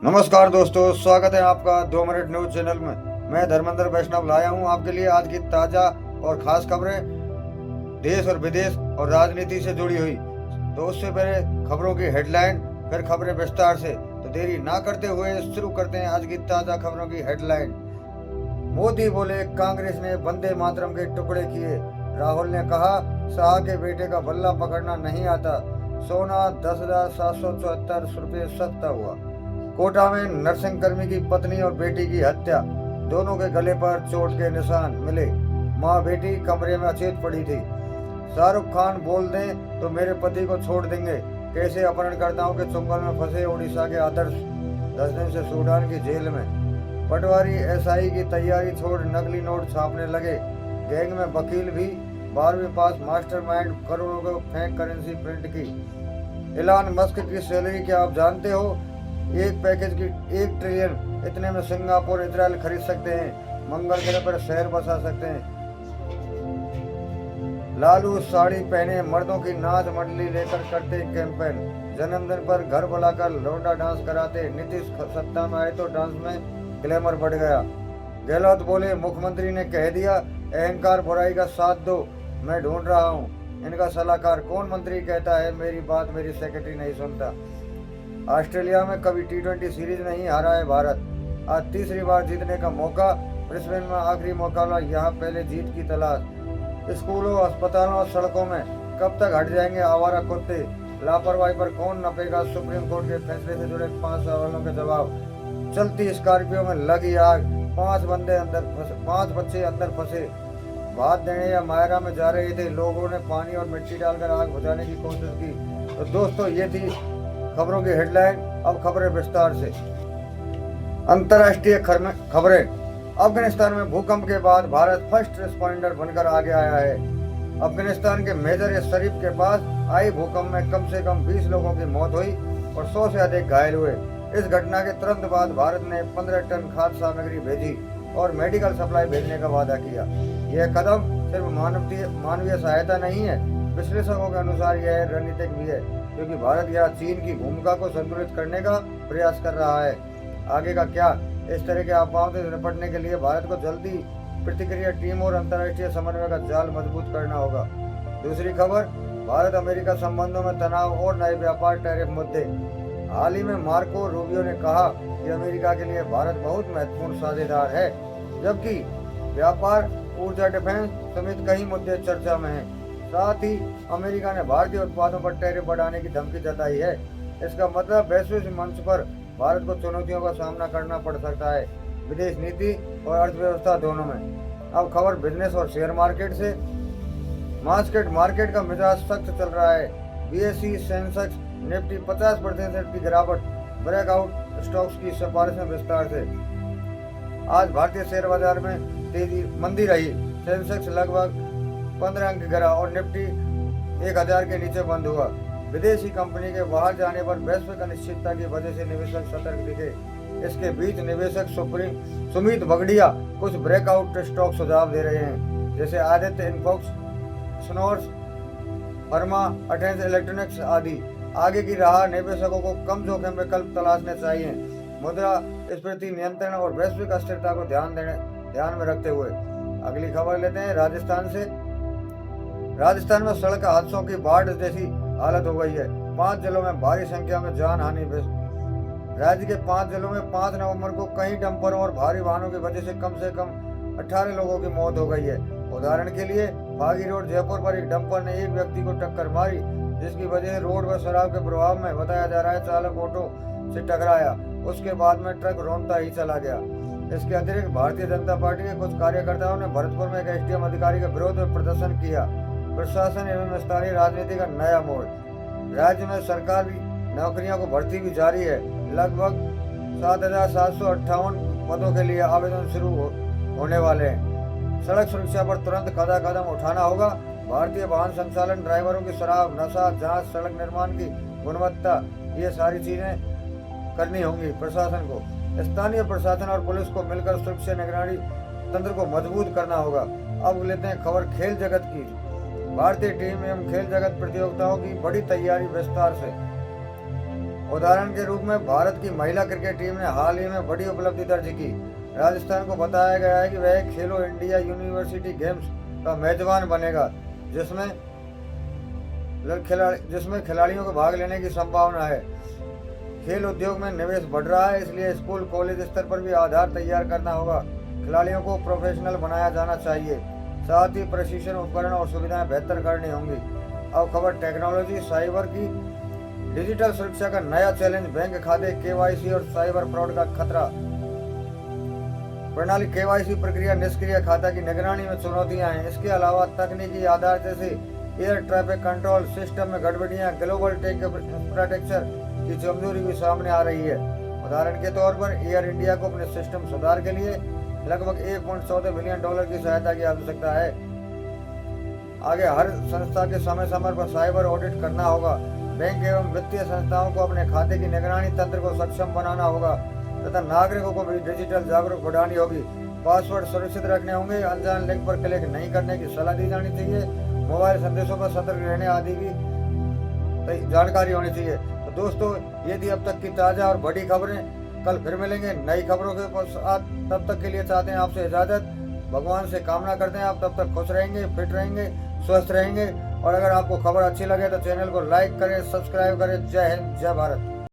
नमस्कार दोस्तों, स्वागत है आपका 2 मिनट न्यूज चैनल में। मैं धर्मेंद्र वैष्णव लाया हूं आपके लिए आज की ताजा और खास खबरें देश और विदेश और राजनीति से जुड़ी हुई। तो उससे पहले खबरों की हेडलाइन, फिर खबरें विस्तार से। तो देरी ना करते हुए शुरू करते हैं आज की ताजा खबरों की हेडलाइन। मोदी बोले कांग्रेस ने वंदे मातरम के टुकड़े किए। राहुल ने कहा शाह के बेटे का बल्ला पकड़ना नहीं आता। सोना 10,774 रुपये सस्ता हुआ। कोटा में नर्सिंग कर्मी की पत्नी और बेटी की हत्या, दोनों के गले पर चोट के निशान मिले। माँ बेटी कमरे में अचेत पड़ी थी। शाहरुख खान बोल दें तो मेरे पति को छोड़ देंगे। कैसे अपहरणकर्ताओं के चुंगल में फंसे उड़ीसा के आदर्श, 10 दिन से सूडान की जेल में। पटवारी एसआई की तैयारी छोड़ नकली नोट छापने लगे। गैंग में वकील भी। 12वीं पास मास्टरमाइंड करोड़ों को फेंक करेंसी प्रिंट की। इलान मस्क की सैलरी क्या आप जानते हो? एक पैकेज की 1 ट्रिलियन। इतने में सिंगापुर इजराइल खरीद सकते हैं। मंगल ग्रह पर शहर बसा सकते हैं। लालू साड़ी पहने मर्दों की नाच मंडली लेकर करते कैंपेन। जन्मदिन पर घर बुलाकर लौंडा डांस कराते। नीतीश सत्ता में आए तो डांस में ग्लैमर बढ़ गया। गहलोत बोले मुख्यमंत्री ने कह दिया अहंकार बुराई का साथ दो, मैं ढूंढ रहा हूँ इनका सलाहकार। कौन मंत्री कहता है मेरी बात मेरी सेक्रेटरी नहीं सुनता। ऑस्ट्रेलिया में कभी T20 सीरीज नहीं हारा है भारत। आज तीसरी बार जीतने का मौका। ब्रिस्बेन में आखिरी मुकाबला, यहाँ पहले जीत की तलाश। स्कूलों, अस्पतालों और सड़कों में कब तक हट जाएंगे आवारा कुत्ते? लापरवाही पर कौन नपेगा? सुप्रीम कोर्ट के फैसले से जुड़े 5 सवालों के जवाब। चलती स्कॉर्पियो में लगी आग, 5 बच्चे अंदर फंसे। भात देने या मायरा में जा रहे थे, लोगों ने पानी और मिट्टी डालकर आग बुझाने की कोशिश की। तो दोस्तों ये थी खबरों की हेडलाइन। अब खबरें विस्तार से। अंतर्राष्ट्रीय खबरें। अफगानिस्तान में भूकंप के बाद भारत फर्स्ट रिस्पॉन्डर बनकर आगे आया है। अफगानिस्तान के मेजर शरीफ के पास आई भूकंप में कम से कम 20 लोगों की मौत हुई और 100 से अधिक घायल हुए। इस घटना के तुरंत बाद भारत ने 15 टन खाद्य सामग्री भेजी और मेडिकल सप्लाई भेजने का वादा किया। यह कदम सिर्फ मानवीय सहायता नहीं है, विश्लेषकों के अनुसार यह रणनीतिक भी है, क्योंकि भारत यहाँ चीन की भूमिका को संतुलित करने का प्रयास कर रहा है। आगे का क्या? इस तरह के अफवाहों से निपटने के लिए भारत को जल्दी प्रतिक्रिया टीम और अंतर्राष्ट्रीय समन्वय का जाल मजबूत करना होगा। दूसरी खबर, भारत अमेरिका संबंधों में तनाव और नए व्यापार टैरिफ मुद्दे। हाल ही में मार्को रूबियो ने कहा कि अमेरिका के लिए भारत बहुत महत्वपूर्ण साझेदार है, जबकि व्यापार, ऊर्जा, डिफेंस समेत कई मुद्दे चर्चा में हैं। साथ ही अमेरिका ने भारतीय उत्पादों पर टैरिफ बढ़ाने की धमकी जताई है। इसका मतलब वैश्विक मंच पर भारत को चुनौतियों का सामना करना पड़ सकता है, विदेश नीति और अर्थव्यवस्था दोनों में। अब खबर बिजनेस और शेयर मार्केट से। मार्केट का मिजाज सख्त चल रहा है। BSE, सेंसेक्स, निफ्टी 50% की गिरावट। ब्रेकआउट स्टॉक्स की सिफारिशें विस्तार से। आज भारतीय शेयर बाजार में मंदी रही। सेंसेक्स लगभग 15 अंक गिरा और निफ्टी 1000 के नीचे बंद हुआ। विदेशी कंपनी के बाहर जाने पर वैश्विक अनिश्चितता की वजह से निवेशक सतर्क दिखे। इसके बीच निवेशक सुमित बगड़िया कुछ ब्रेकआउट स्टॉक सुझाव दे रहे हैं, जैसे आदित्य इन्फोक्स, स्नोर्स, फर्मा, अटेंस इलेक्ट्रॉनिक्स आदि। आगे की राह निवेशकों को कम जोखिम विकल्प तलाशने चाहिए, मुद्रास्फीति नियंत्रण और वैश्विक अस्थिरता को ध्यान में रखते हुए। अगली खबर लेते हैं राजस्थान से। राजस्थान में सड़क हादसों की बाढ़ जैसी हालत हो गई है। 5 जिलों में भारी संख्या में जान हानि। राज्य के 5 जिलों में 5 नवंबर को कई डंपरों और भारी वाहनों की वजह से कम 18 लोगों की मौत हो गई है। उदाहरण के लिए बागी रोड जयपुर पर एक डंपर ने एक व्यक्ति को टक्कर मारी, जिसकी वजह से रोड पर शराब के प्रभाव में बताया जा रहा है चालक ऑटो से टकराया। उसके बाद में ट्रक रौंदता ही चला गया। इसके अतिरिक्त भारतीय जनता पार्टी के कुछ कार्यकर्ताओं ने भरतपुर में एक SDM अधिकारी के विरोध में प्रदर्शन किया। प्रशासन एवं स्थानीय राजनीति का नया मोड़। राज्य में सरकारी नौकरियों को भर्ती भी जारी है। लगभग 7,758 पदों के लिए आवेदन शुरू होने वाले हैं। सड़क सुरक्षा पर तुरंत कदम उठाना होगा। भारतीय वाहन संचालन, ड्राइवरों की शराब नशा जांच, सड़क निर्माण की गुणवत्ता, ये सारी चीजें करनी होंगी प्रशासन को। स्थानीय प्रशासन और पुलिस को मिलकर सुरक्षा निगरानी तंत्र को मजबूत करना होगा। अब लेते हैं खबर खेल जगत की। भारतीय टीम एवं खेल जगत प्रतियोगिताओं की बड़ी तैयारी विस्तार से। उदाहरण के रूप में भारत की महिला क्रिकेट टीम ने हाल ही में बड़ी उपलब्धि दर्ज की। राजस्थान को बताया गया है कि वह खेलो इंडिया यूनिवर्सिटी गेम्स का मेजबान बनेगा, जिसमें खिलाड़ियों को भाग लेने की संभावना है। खेल उद्योग में निवेश बढ़ रहा है, इसलिए स्कूल कॉलेज स्तर पर भी आधार तैयार करना होगा। खिलाड़ियों को प्रोफेशनल बनाया जाना चाहिए, साथ ही प्रशिक्षण उपकरण और सुविधाएं बेहतर करनी होंगी। अब खबर टेक्नोलॉजी साइबर की। डिजिटल सुरक्षा का नया चैलेंज, बैंक खाते केवाईसी और साइबर फ्रॉड का खतरा। प्रणाली केवाईसी प्रक्रिया निष्क्रिय खाता की निगरानी में चुनौतियां हैं। इसके अलावा तकनीकी आधार जैसे एयर ट्रैफिक कंट्रोल सिस्टम में गड़बड़ियां, ग्लोबल टेक इंफ्रास्ट्रक्चर की कमजोरी भी सामने आ रही है। उदाहरण के तौर पर एयर इंडिया को अपने सिस्टम सुधार के लिए लगभग $1.14 बिलियन की सहायता की आवश्यकता है। आगे हर संस्था के समय समय पर साइबर ऑडिट करना होगा। बैंक एवं वित्तीय संस्थाओं को अपने खाते की निगरानी तंत्र को सक्षम बनाना होगा तथा नागरिकों को भी डिजिटल जागरूक बढ़ानी होगी। पासवर्ड सुरक्षित रखने होंगे, अनजान लिंक पर क्लिक नहीं करने की सलाह दी जानी चाहिए, मोबाइल संदेशों पर सतर्क रहने आदि की जानकारी होनी चाहिए। तो दोस्तों, ये थी अब तक की ताज़ा और बड़ी खबरें। कल फिर मिलेंगे नई खबरों के साथ। तब तक के लिए चाहते हैं आपसे इजाज़त। भगवान से कामना करते हैं आप तब तक खुश रहेंगे, फिट रहेंगे, स्वस्थ रहेंगे। और अगर आपको खबर अच्छी लगे तो चैनल को लाइक करें, सब्सक्राइब करें। जय हिंद, जय भारत।